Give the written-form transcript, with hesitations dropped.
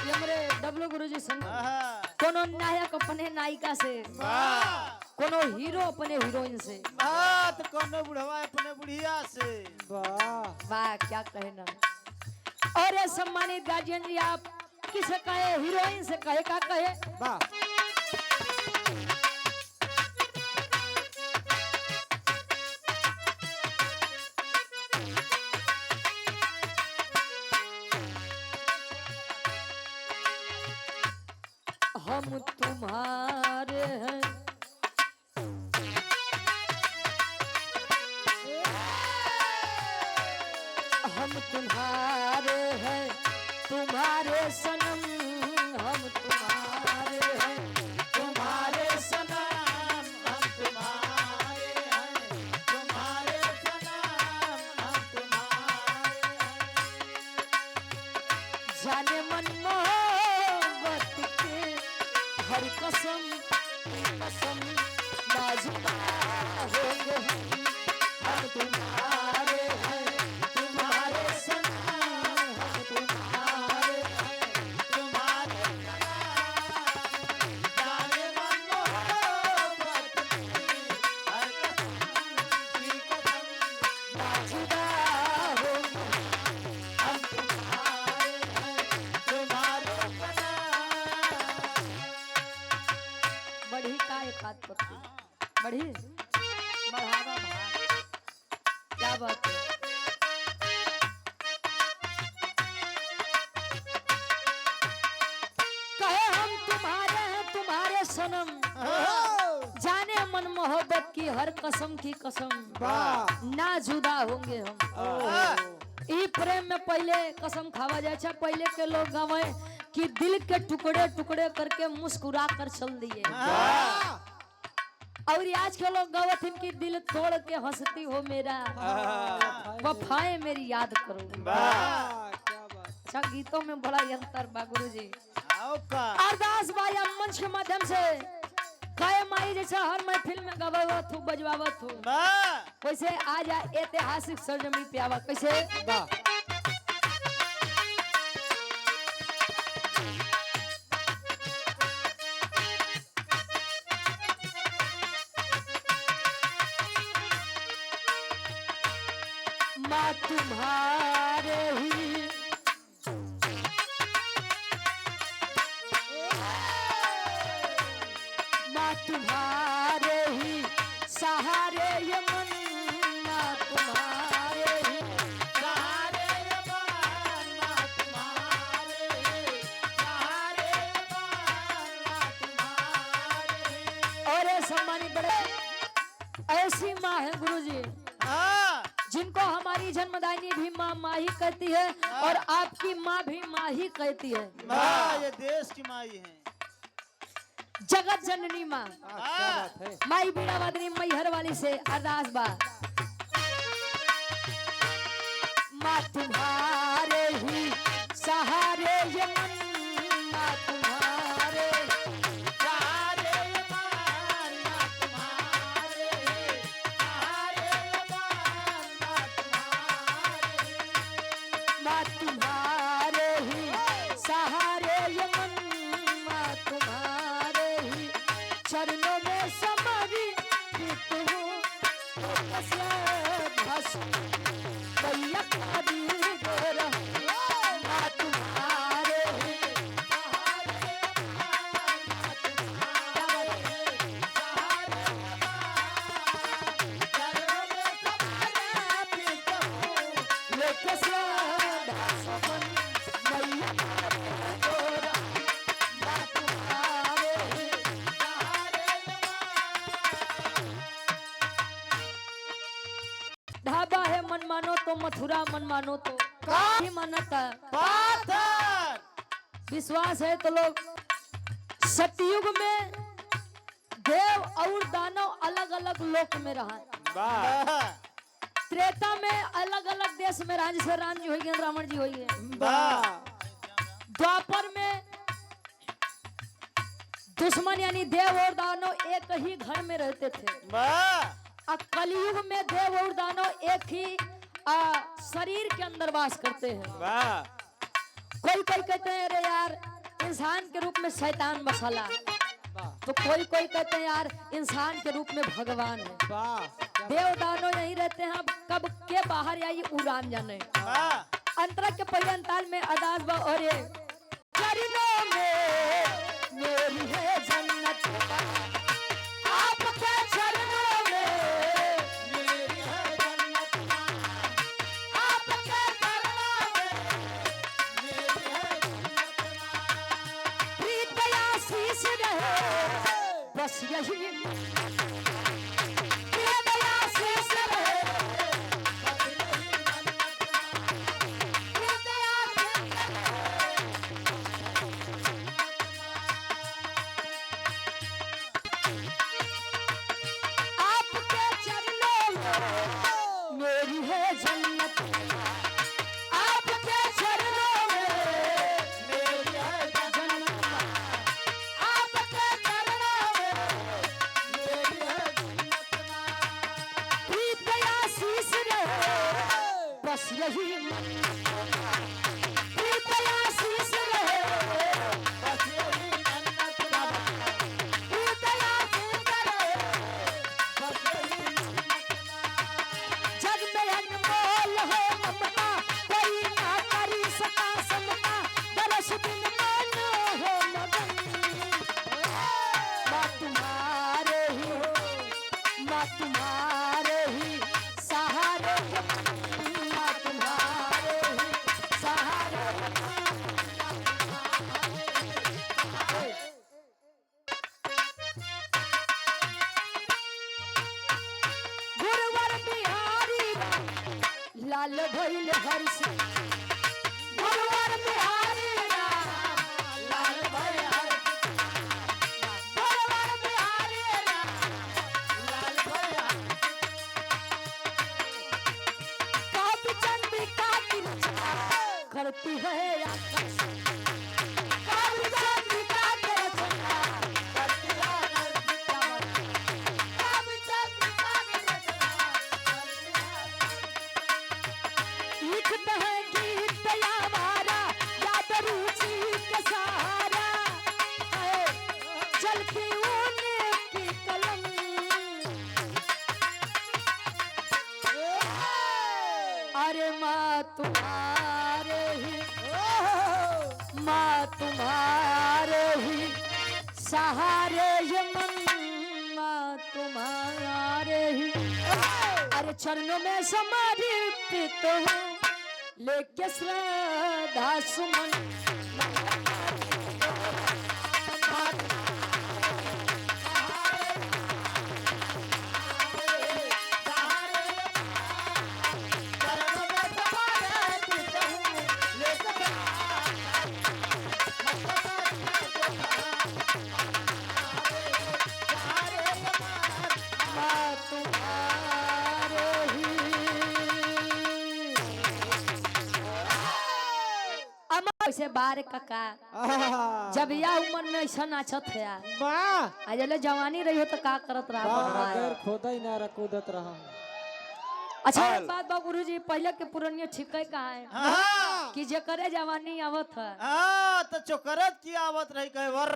ये हमारे डब्लू गुरुजी संग कोनो नायक अपने नायिका से, कोनो हीरो अपने हीरोइन से, तो कोनो बुढ़वा अपने बुढ़िया से। वाह वाह क्या कहना। और ये सम्मानित गार्जियन जी आप किसे कहे, हीरोइन से कहे का कहे? वाह हम तुम्हारे हैं, हम तुम्हारे हैं, तुम्हारे सनम, हम तुम्हारे हैं, तुम्हारे सनम, हम तुम्हारे हैं, तुम्हारे सनम, हम तुम्हारे हैं। जाने मन मोहब्बत के हर कसम कसम बाजुबा होंगे हम तुम्हारे हैं, तुम्हारे सनम, हम तुम्हारे हैं, तुम्हारे सनम, जाने मन मोहब्बत की हर कसम की कसम, बाजुबा होंगे हम तुम्हारे हैं, तुम्हारे सनम। बढ़ी का एक हाथ पत्ती बढ़ी बढ़ावा भाग क्या बात है। कहे हम तुम्हारे हैं, तुम्हारे सनम, जाने मन मोहब्बत की हर कसम की कसम, वाह ना जुदा होंगे हम। ई प्रेम में पहले कसम खावा जाए छा, पहले के लोग गावे कि दिल के टुकड़े टुकड़े करके मुस्कुरा कर चल दिए, और आज के लोग गावत कि दिल तोड़ के हंसती हो मेरा, वफाएं मेरी याद करो। वाह क्या बात अच्छा गीतों में बड़ा अंतर बा गुरुजी। आओ का अरदास भाई मंच के माध्यम से काय माई जैसा हर महफिल में गवावत हूँ बजवावत हूँ, वैसे आज ऐतिहासिक सरजमी पे आवा कैसे। वाह माँ तुम्हारे ही माँ तुम्हारे ही सहारे ये मन, माँ तुम्हारे ही सहारे ये मन, माँ तुम्हारे सहारे ये मन, माँ तुम्हारे। और ये सम्मानित बड़े ऐसी माँ है गुरुजी जिनको हमारी जन्मदायिनी भी माँ माँ ही कहती है, और आपकी माँ भी माँ ही कहती है। माँ ये देश की माई है। जगत जननी माँ क्या बात है। माई बीड़ा वादनी मैहर वाली से अरदास बा। माँ तुम्हारे ही सहारे ये मन, माँ तुम्हारे सहारे ये मन, माँ तुम्हारे सहारे ये मन, माँ तुम्हारे। माँ तुम्हारे ही सहारे ये मन, माँ तुम्हारे ही चरणों में समरी भैया का दिल गोरा, माँ तुम्हारे ही लेके श्रद्धा सुमन, मैया का दिल गोरा, माँ तुम्हारे ही ढाबा है मन मानो तो मथुरा, मन मानो तो ही मानता। पाथर विश्वास है तो लोग सतयुग में देव और दानव अलग अलग लोक में रहा, वाह त्रेता में अलग अलग देश में रहा, जैसे राम जी होइए रावण जी होइए। वाह द्वापर में दुश्मन यानी देव और दानव एक ही घर में रहते थे। अब कलयुग में देव और दानव एक ही शरीर के अंदर वास करते हैं। वाह कोई कोई कहते हैं अरे यार इंसान के रूप में शैतान बसला, वाह तो कोई कोई कहते हैं यार इंसान के रूप में भगवान है। वाह क्या देव दानव यही रहते हैं, अब कब के बाहर आई उड़ान जाने। अंतरा के पहले अंताल में अदाज बा और ये चरणों में मेरी है जन्नत, आपके चरणों में मेरी है जन्नत, आपके चरणों में मेरी है जन्नत। प्रीत आशीष रहे बस यही, प्रीत आशीष रहे प्रीत आशीष आपके चरणों में मेरी है जन्नत, आपके चरणों में मेरी है जन्नत, आपके चरणों में मेरी है जन्नत। प्रीत आशीष रहे बस यही, प्रीत आशीष रहे बस यही जन्नत का, प्रीत आशीष रहे बस यही जन्नत का। जग में अनमोल हो ममता, कोई ना करी सका समता, दरस बिन मन हो मगन। माँ तुम्हारे ही, माँ तुम्हारे ही सहारे, माँ तुम्हारे ही सहारे। गुरुवर बिहारी लाल भइल हर्ष, गुरुवर बिहारी लाल भाई हर, गुरुवर बिहारी लाल भाई हर, काव्य चंद्रिका की रचना करती है आकाश, काव्य चंद्रिका की रचना करती है नरसिका, काव्य चंद्रिका की रचना लिखत है गीत यावारा, याद रुचि के सहारा है चलती उनकी कलम। अरे माँ तुम्हारे ही, माँ तुम्हारे ही सहारे ये मन, माँ तुम्हारे ही अरे चरणों में समर्पित हूँ, लेके श्रद्धा सुमन। चरणों में समर्पित हूँ, लेकर माँ तुम्हारे ही अमर से बार कका, आहा, जब यह उम्र में ऐसा नाचत है यार, वाह आज जब जवानी रही हो तो का करत रहा वाह बड़वा। अगर खोदा ही ना कूदत रहा। अच्छा एक बात बा गुरुजी, पहले के पुरानिया ठीक है कहा है हाँ कि जे करे जवानी आवत है तो चोकरत की आवत रही कहे वर